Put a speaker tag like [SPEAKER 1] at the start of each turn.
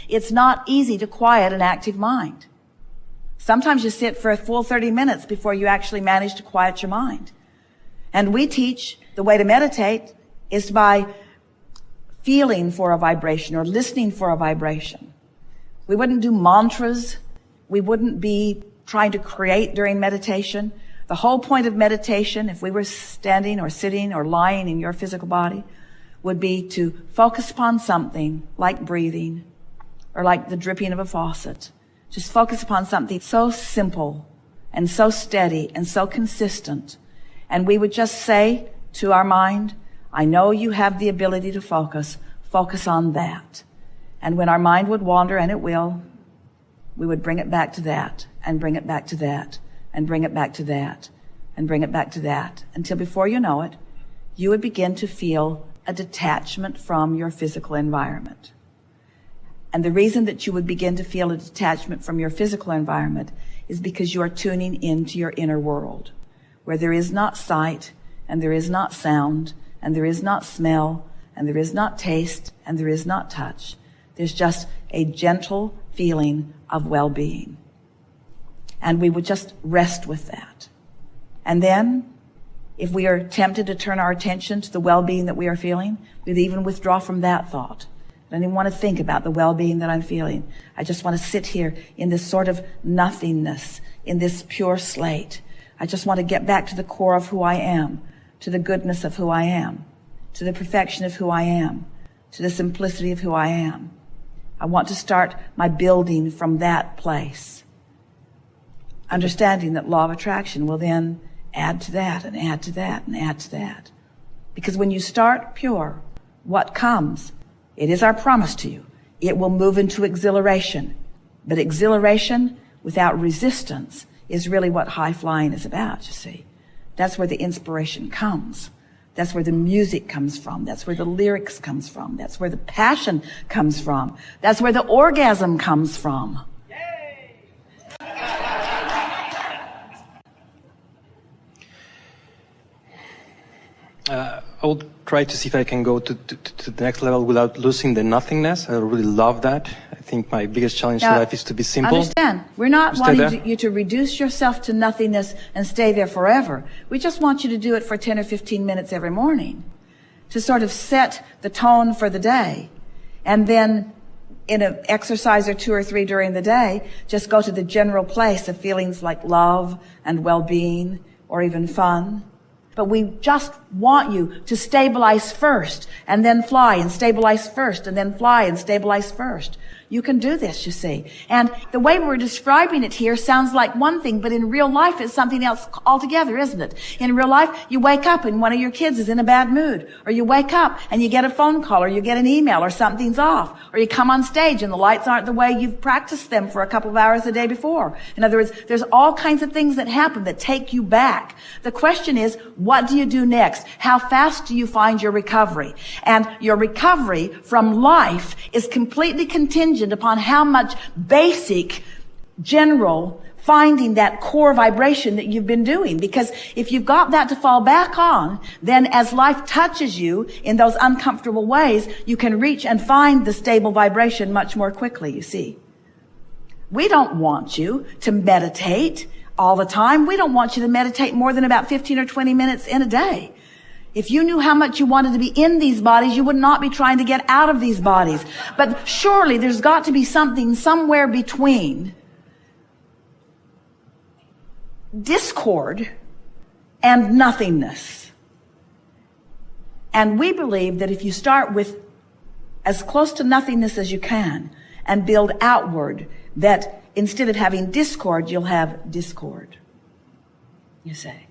[SPEAKER 1] It's not easy to quiet an active mind. Sometimes you sit for a full 30 minutes before you actually manage to quiet your mind. And we teach the way to meditate is by feeling for a vibration or listening for a vibration. We wouldn't do mantras. We wouldn't be trying to create during meditation. The whole point of meditation, if we were standing or sitting or lying in your physical body, would be to focus upon something like breathing or like the dripping of a faucet. Just focus upon something so simple and so steady and so consistent. And we would just say to our mind, I know you have the ability to focus. Focus on that. And when our mind would wander, and it will, we would bring it back to that, and bring it back to that, and bring it back to that, and bring it back to that, until before you know it, you would begin to feel a detachment from your physical environment. And the reason that you would begin to feel a detachment from your physical environment is because you are tuning into your inner world, where there is not sight, and there is not sound, and there is not smell, and there is not taste, and there is not touch. There's just a gentle feeling of well-being. And we would just rest with that. And then, if we are tempted to turn our attention to the well-being that we are feeling, we'd even withdraw from that thought. I don't even want to think about the well-being that I'm feeling. I just want to sit here in this sort of nothingness, in this pure slate. I just want to get back to the core of who I am, to the goodness of who I am, to the perfection of who I am, to the simplicity of who I am. I want to start my building from that place. Understanding that law of attraction will then add to that and add to that and add to that. Because when you start pure, what comes, it is our promise to you, it will move into exhilaration. But exhilaration without resistance is really what high flying is about, you see. That's where the inspiration comes. That's where the music comes from. That's where the lyrics comes from. That's where the passion comes from. That's where the orgasm comes from.
[SPEAKER 2] I will try to see if I can go to the next level without losing the nothingness. I really love that. I think my biggest challenge in life is to be simple.
[SPEAKER 1] Understand, we're not wanting you to reduce yourself to nothingness and stay there forever. We just want you to do it for 10 or 15 minutes every morning to sort of set the tone for the day. And then in an exercise or 2 or 3 during the day, just go to the general place of feelings like love and well-being or even fun. But we just want you to stabilize first and then fly, and stabilize first and then fly and stabilize first. You can do this, you see. And the way we're describing it here sounds like one thing, but in real life it's something else altogether, isn't it? In real life, you wake up and one of your kids is in a bad mood, or you wake up and you get a phone call, or you get an email, or something's off, or you come on stage and the lights aren't the way you've practiced them for a couple of hours the day before. In other words, there's all kinds of things that happen that take you back. The question is, what do you do next? How fast do you find your recovery? And your recovery from life is completely contingent upon how much basic, general, finding that core vibration that you've been doing. Because if you've got that to fall back on, then as life touches you in those uncomfortable ways, you can reach and find the stable vibration much more quickly, you see. We don't want you to meditate all the time. We don't want you to meditate more than about 15 or 20 minutes in a day. If you knew how much you wanted to be in these bodies, you would not be trying to get out of these bodies. But surely there's got to be something somewhere between discord and nothingness. And we believe that if you start with as close to nothingness as you can and build outward, that instead of having discord, you'll have discord, you say.